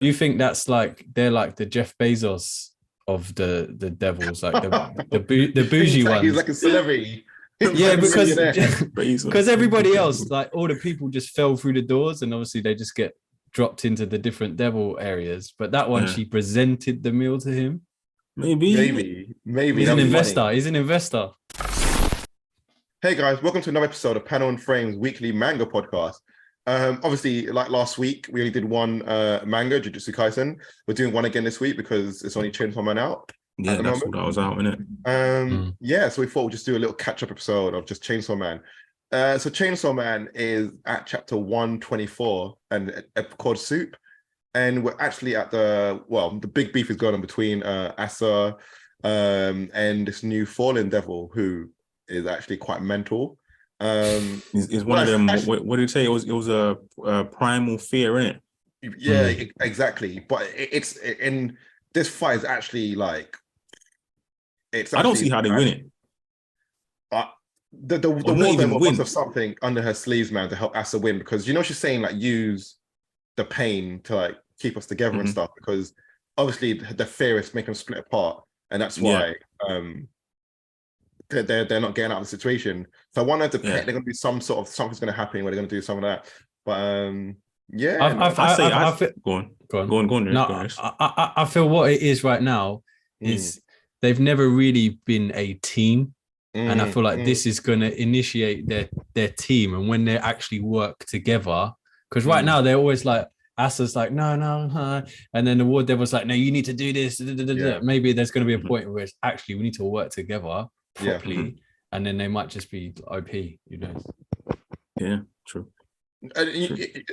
You think that's like they're like the Jeff Bezos of the devils, like the You think bougie that he's ones? like a celebrity? He's Yeah, like a because millionaire. because everybody else, like all the people, just fell through the doors, and obviously they just get dropped into the different devil areas. But that one, Yeah. she presented the meal to him. Maybe He's that'd an be investor. funny. He's an investor. Hey guys, welcome to another episode of Panel and Frame's weekly manga podcast. Obviously, like last week, we only did one manga, Jujutsu Kaisen. We're doing one again this week because it's only Chainsaw Man out Yeah, at the that's moment. what I was out in it. Yeah, so we thought we'd just do a little catch-up episode of just Chainsaw Man. So Chainsaw Man is at chapter 124 and called Soup. And we're actually at the big beef is going on between Asa and this new fallen devil who is actually quite mental. Is one of them? What did you say? It was a primal fear, innit? Yeah, exactly. But it's in this fight is actually like it's. I don't see how they win it. The war devil must have something under her sleeves, man, to help Asa win, because she's saying like use the pain to like keep us together and stuff, because obviously the fearists make them split apart, and that's why they're not getting out of the situation. So I wonder if they're gonna do something's gonna happen where they're gonna do some of that. But go on. No, I feel what it is right now is they've never really been a team. And I feel like this is going to initiate their team, and when they actually work together, because right now they're always like, Asa's like, no, and then the War Devil's like, no, you need to do this. Maybe there's going to be a point where it's actually we need to work together properly, and then they might just be OP, Yeah, true.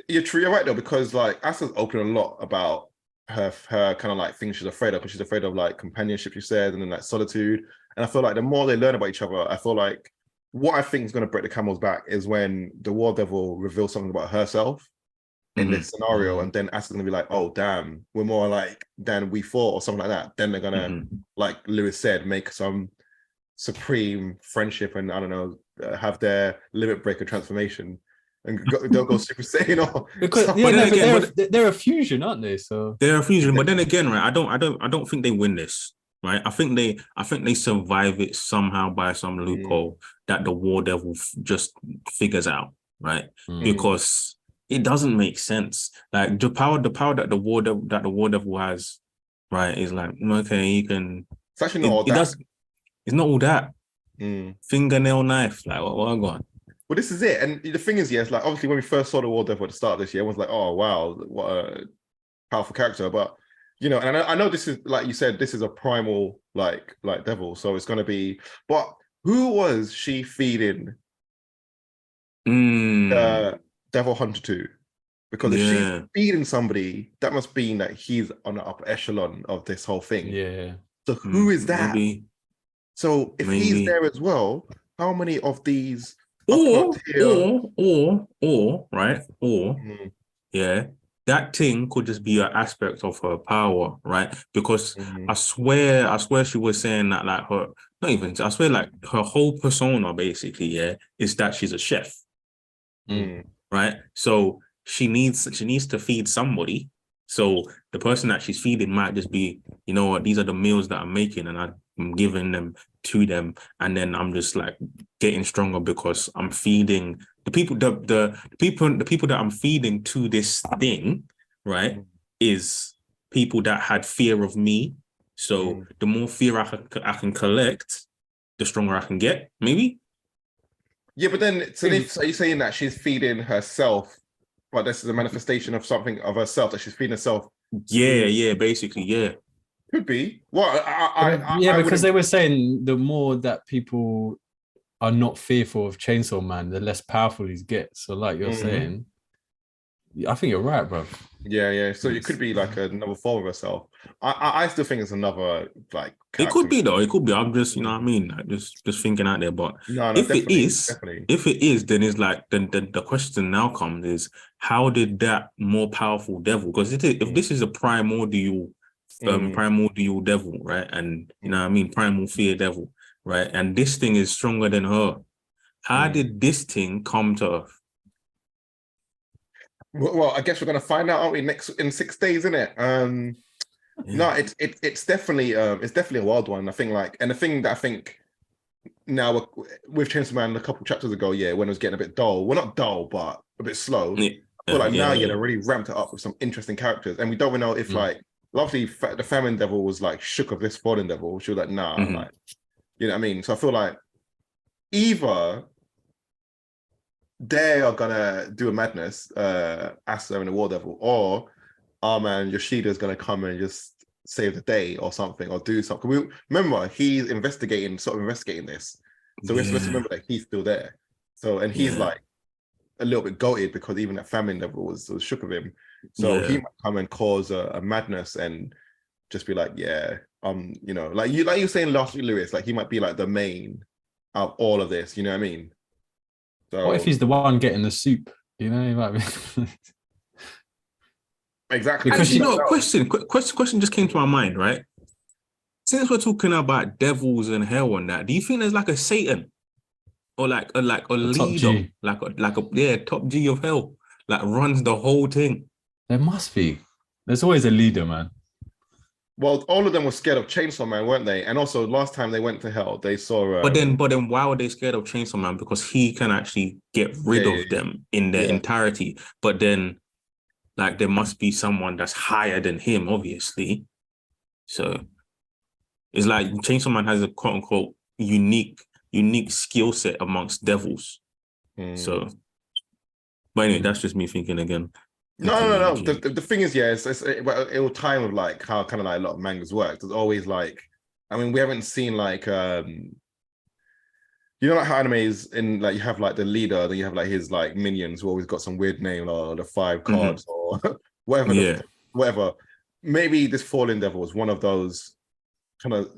You're right though, because like Asa's open a lot about her kind of like things she's afraid of, because she's afraid of like companionship, she said, and then like solitude. And I feel like the more they learn about each other, I feel like what I think is going to break the camel's back is when the War Devil reveals something about herself in this scenario, and then Asa's going to be like, oh damn, we're more like than we thought, or something like that. Then they're going to, like Lewis said, make some supreme friendship, and I don't know, have their limit breaker transformation. And they'll go Super Saiyan, or because they're a fusion, aren't they? So they're a fusion, but then again, right? I don't think they win this, right? I think they survive it somehow by some loophole that the War Devil just figures out, right? Because it doesn't make sense. Like the power that the War Devil has, right, is like, okay, he can. It's actually not all that. It's not all that. Fingernail knife, like what I got. Well, this is it. And the thing is, yes, like obviously when we first saw the War Devil at the start of this year, everyone's like, oh, wow, what a powerful character. But, and I know this is, like you said, this is a primal, like devil. So it's going to be, but who was she feeding Devil Hunter to? Because if she's feeding somebody, that must mean that he's on the upper echelon of this whole thing. Yeah. So who is that? Maybe. So if he's there as well, how many of these... Or that thing could just be an aspect of her power, right? Because I swear she was saying that like I swear like her whole persona basically, is that she's a chef. Right? So she needs to feed somebody. So the person that she's feeding might just be, these are the meals that I'm making, and I'm giving them to them, and then I'm just like getting stronger because I'm feeding the people. The people that I'm feeding to this thing, right, is people that had fear of me. So the more fear I can collect, the stronger I can get. Maybe. Yeah, but then so are you saying that she's feeding herself? But this is a manifestation of something of herself, that she's feeding herself. Yeah, basically, yeah. Could be. Well, because they were saying the more that people are not fearful of Chainsaw Man, the less powerful he gets. So, like you're saying, I think you're right, bro. Yeah. So it could be like another form of herself. I still think it's another like. It could be though. It could be. I'm just, like, just thinking out there. But if it is, then it's like then the question now comes is, how did that more powerful devil? Because if this is a primordial devil, right? And primal fear devil, right? And this thing is stronger than her. How did this thing come to Earth? Well, I guess we're gonna find out, aren't we? In 6 days, isn't it? No, it's definitely a wild one. I think and the thing that I think now we've changed man a couple chapters ago, when it was getting a bit dull. Well, not dull, but a bit slow. I feel like now they really ramped it up with some interesting characters, and we don't know if obviously the Famine Devil was like shook of this Fallen Devil. She was like, nah, like, you know what I mean? So I feel like either they are gonna do a madness, Asa and the War Devil, or our man Yoshida's gonna come and just save the day or something, or do something. We remember he's investigating this, so we have to remember that he's still there. So and he's like a little bit goated because even that Famine Devil was shook of him. So he might come and cause a madness and just be like, you know, like you were saying last week, Lewis, like he might be like the main of all of this. You know what I mean? So, what if he's the one getting the soup? You know, he might be. Exactly. Because question just came to my mind, right? Since we're talking about devils and hell and that, do you think there's like a Satan or like a leader, like a top G of hell, like runs the whole thing? There must be. There's always a leader, man. Well, all of them were scared of Chainsaw Man, weren't they? And also, last time they went to hell, they saw. But then, why were they scared of Chainsaw Man? Because he can actually get rid of them in their entirety. But then, like, there must be someone that's higher than him, obviously. So it's like Chainsaw Man has a quote unquote unique skill set amongst devils. So, but anyway, that's just me thinking again. No. The thing is, it will time with like how kind of like a lot of mangas work. There's always like, I mean, we haven't seen like, you know, like how animes in like you have like the leader, then you have like his like minions who always got some weird name or the 5 cards or whatever. Whatever. Maybe this Fallen Devil is one of those kind of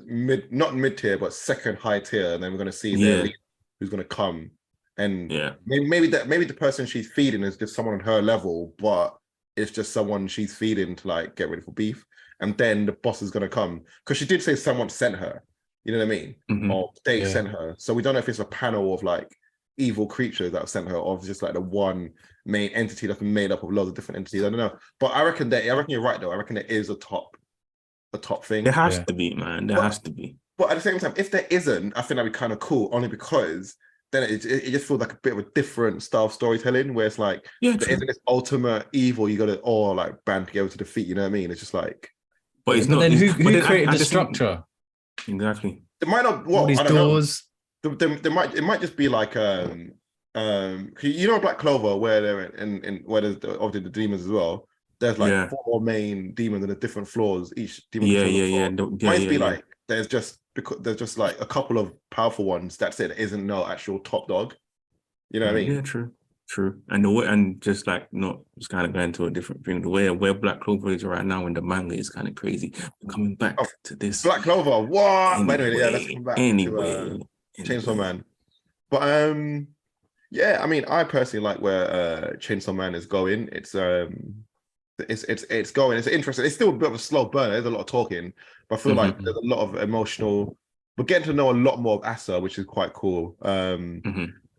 not mid tier, but second high tier, and then we're gonna see their leader who's gonna come. And maybe the person she's feeding is just someone on her level, but it's just someone she's feeding to like get ready for beef. And then the boss is gonna come because she did say someone sent her. You know what I mean? Or they sent her. So we don't know if it's a panel of like evil creatures that have sent her, or if it's just like the one main entity that's been made up of loads of different entities. I don't know. But I reckon you're right though. I reckon there is a top thing. There has to be, man. There has to be. But at the same time, if there isn't, I think that'd be kind of cool, only because then it just feels like a bit of a different style of storytelling where it's like there isn't this ultimate evil you gotta all like band together to defeat, you know what I mean? It's just like, but it's not. Then who created the structure? Exactly. It might not. All these doors. It might just be like you know Black Clover where they're in where there's obviously the demons as well. There's like 4 main demons in the different floors. Each demon might be like there's just like a couple of powerful ones. That's it. There isn't no actual top dog. You know what I mean? Yeah, true. And the way, and just like not just kind of going to a different thing. The way where Black Clover is right now in the manga is kind of crazy. We're coming back to this Black Clover. What? Anyway, let's come back to Chainsaw Man. But I mean, I personally like where Chainsaw Man is going. It's going. It's interesting. It's still a bit of a slow burn. There's a lot of talking, but I feel like there's a lot of emotional. We're getting to know a lot more of Asa, which is quite cool.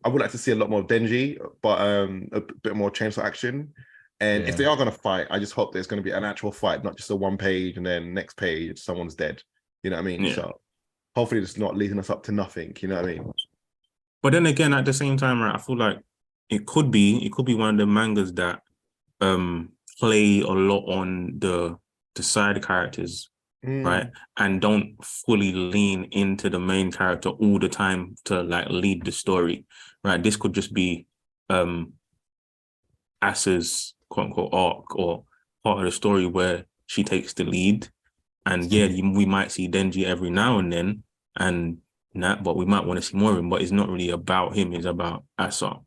I would like to see a lot more of Denji, but a bit more Chainsaw action. And if they are going to fight, I just hope there's going to be an actual fight, not just a 1 page and then next page someone's dead. You know what I mean? So hopefully it's not leading us up to nothing. You know what I mean? But then again, at the same time, right, I feel like it could be one of the mangas that play a lot on the side characters, right, and don't fully lean into the main character all the time to like lead the story, right? This could just be Asa's quote unquote arc or part of the story where she takes the lead, and we might see Denji every now and then, but we might want to see more of him. But it's not really about him; it's about Asa.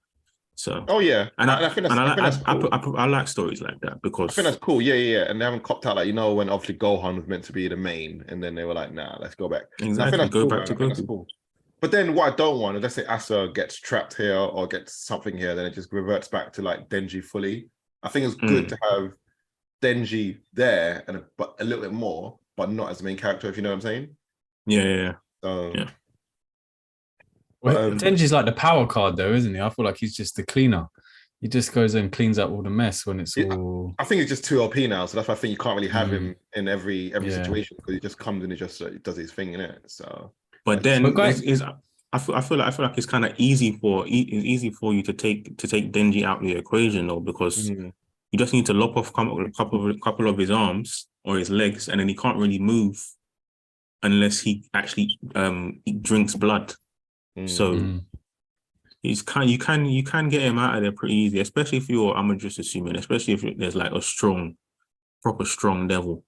So and I think that's cool. I like stories like that because I think that's cool. And they haven't copped out like, you know, when obviously Gohan was meant to be the main, and then they were like, nah, let's go back. Exactly, so I think that's go cool, back to Goku. Cool. But then what I don't want is, let's say Asa gets trapped here or gets something here, then it just reverts back to like Denji fully. I think it's good to have Denji there and but a little bit more, but not as the main character, if you know what I'm saying. Well, Denji's like the power card though, isn't he? I feel like he's just the cleaner. He just goes and cleans up all the mess when it's all. I think he's just too OP now, so that's why I think you can't really have him in every situation, because he just comes and he just does his thing in it. So, but then I feel like it's kind of easy for you to take Denji out of the equation though, because you just need to lop off a couple of his arms or his legs, and then he can't really move unless he actually drinks blood. So. You can get him out of there pretty easy, especially if I'm just assuming, especially if there's like a proper strong devil.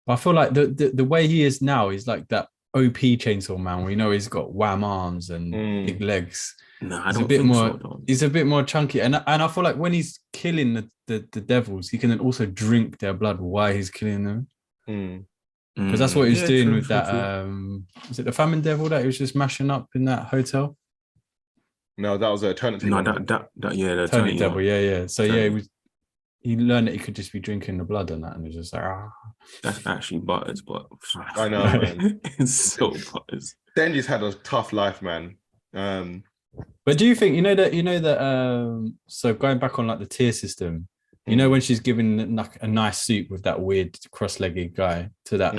I feel like the way he is now is like that OP Chainsaw Man, where he's got wham arms and big legs. No, I don't think so. He's a bit more chunky, and I feel like when he's killing the devils, he can then also drink their blood while he's killing them. Because that's what he was doing with that. Was it the famine devil that he was just mashing up in that hotel? No, that was an eternity. No, the eternity devil. Yeah. So he learned that he could just be drinking the blood and that, and it was just like, That's actually butters, but I know, man. It's so butters. Denji's had a tough life, man. But do you think that so going back on like the tier system, when she's giving like a nice suit with that weird cross-legged guy to that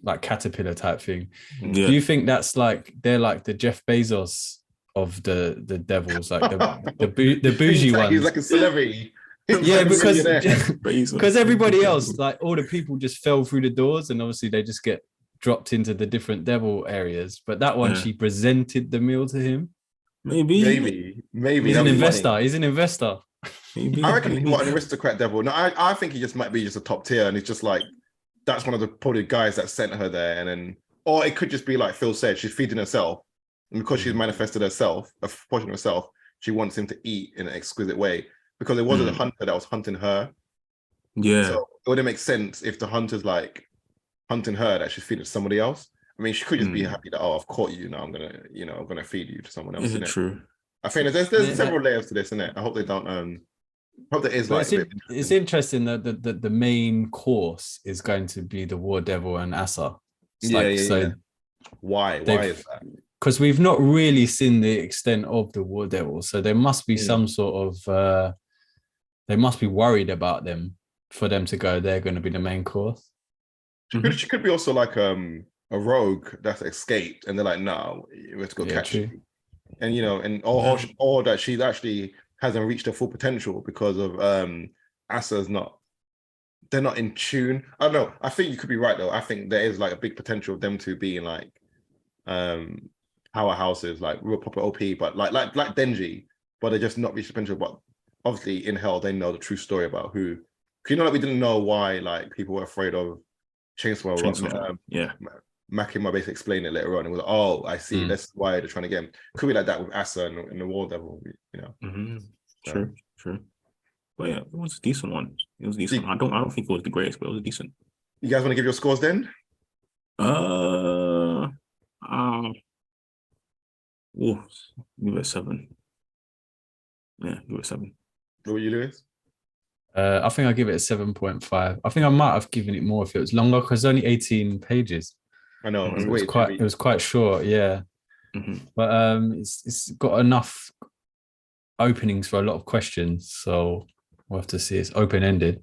like caterpillar type thing, do you think that's like they're like the Jeff Bezos of the devils, like the bougie ones? He's like a celebrity. Yeah, because everybody else, like all the people just fell through the doors, and obviously they just get dropped into the different devil areas. But that one, she presented the meal to him. Maybe he's an investor. He's an investor. Maybe. I reckon he's an aristocrat devil. No, I think he just might be just a top tier, and it's just like that's one of the probably guys that sent her there, and then, or it could just be like Phil said, she's feeding herself, and because she's manifested herself, a portion of herself, she wants him to eat in an exquisite way, because it wasn't a hunter that was hunting her. Yeah. So it wouldn't make sense if the hunter's like hunting her that she's feeding to somebody else. I mean, she could just be happy that, I've caught you now. I'm gonna feed you to someone else. Is it true? I think there's several layers to this, isn't it? I hope they don't. Hope there is like. It's interesting that the main course is going to be the War Devil and Asa. Yeah. Why is that? Because we've not really seen the extent of the War Devil, so there must be some sort of. They must be worried about them for them to go. They're going to be the main course. She could be also like a rogue that's escaped, and they're like, no, we have to go catch you. And or that she actually hasn't reached her full potential because of Asa's they're not in tune. I don't know. I think you could be right though. I think there is like a big potential of them two being like powerhouses, like real proper OP, but like Denji, but they just not reached the potential. But obviously in hell they know the true story about who. Like we didn't know why like people were afraid of Chainsaw. Makima basically explained it later on. It was like, oh, I see. That's why they're trying to get him. Could be like that with Asa and the War Devil, True. But yeah, it was a decent one. It was a decent. I don't think it was the greatest, but it was decent. You guys want to give your scores then? Give it a 7. Yeah, give it a 7. What were you, Lewis? I think I'll give it a 7.5. I think I might have given it more if it was longer, because it's only 18 pages. I know. It was quite short, yeah. But it's got enough openings for a lot of questions, so we'll have to see. It's open-ended.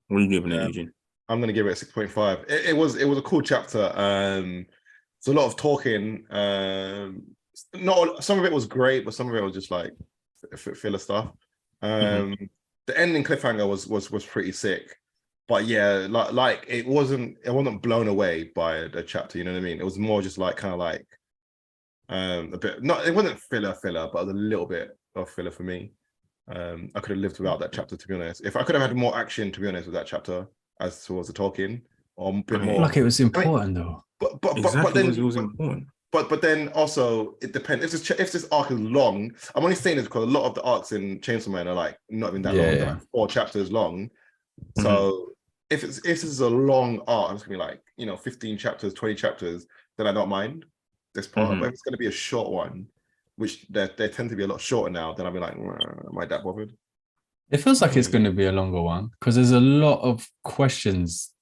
What are you giving it, Eugene? I'm going to give it a 6.5. It was a cool chapter. It's a lot of talking. Not some of it was great, but some of it was just like filler stuff. The ending cliffhanger was pretty sick, but yeah, like it wasn't blown away by the chapter. You know what I mean? It was more just like kind of like a bit. Not it wasn't filler, but it was a little bit of filler for me. I could have lived without that chapter, to be honest. If I could have had more action, to be honest, with that chapter as towards the talking, or a bit more. Like it was important though. But then it was important. But then also it depends if this arc is long. I'm only saying this because a lot of the arcs in Chainsaw Man are like not even that long. They're like 4 chapters long. So if this is a long arc, it's gonna be like 15 chapters, 20 chapters. Then I don't mind this part. But if it's gonna be a short one, which they tend to be a lot shorter now, then I'll be like, am I that bothered? It feels like it's going to be a longer one because there's a lot of questions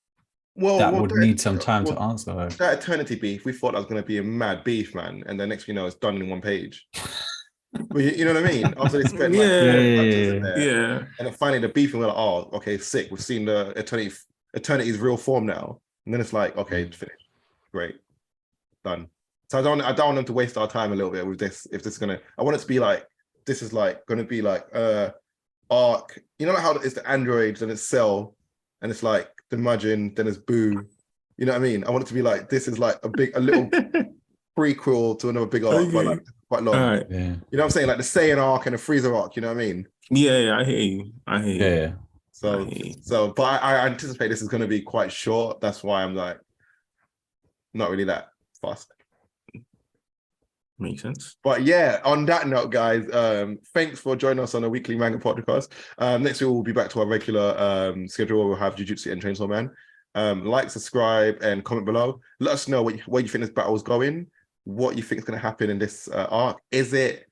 that would need some time to answer. That eternity beef, we thought that was going to be a mad beef, man. And the next thing you know, it's done in 1 page. But you know what I mean? After they spent like chapters in there, and then finally the beefing, we're like, oh, okay, sick. We've seen the eternity's real form now, and then it's like, okay, finished, great, done. So I don't want them to waste our time a little bit with this. If this is gonna, I want it to be like, this is like gonna be like arc. You know like how it's the androids and it's Cell, and it's like the Majin, then it's Boo. You know what I mean? I want it to be like this is like a little prequel to another big arc, but like quite long. Right. Yeah. You know what I'm saying? Like the Saiyan arc and the Freezer arc. You know what I mean? Yeah, I hear you. Yeah. So, but I anticipate this is going to be quite short. That's why I'm like not really that fast. Makes sense. But yeah, on that note, guys, thanks for joining us on a weekly manga podcast. Next week we'll be back to our regular schedule where we'll have Jujutsu and Chainsaw Man. Like, subscribe, and comment below. Let us know where you think this battle is going, what you think is going to happen in this arc. Is it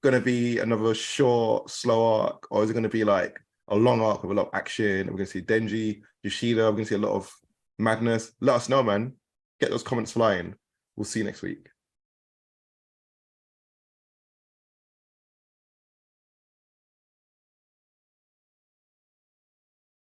going to be another short, slow arc, or is it going to be like a long arc with a lot of action? We're going to see Denji, Yoshida, we're going to see a lot of madness. Let us know, man. Get those comments flying. We'll see you next week.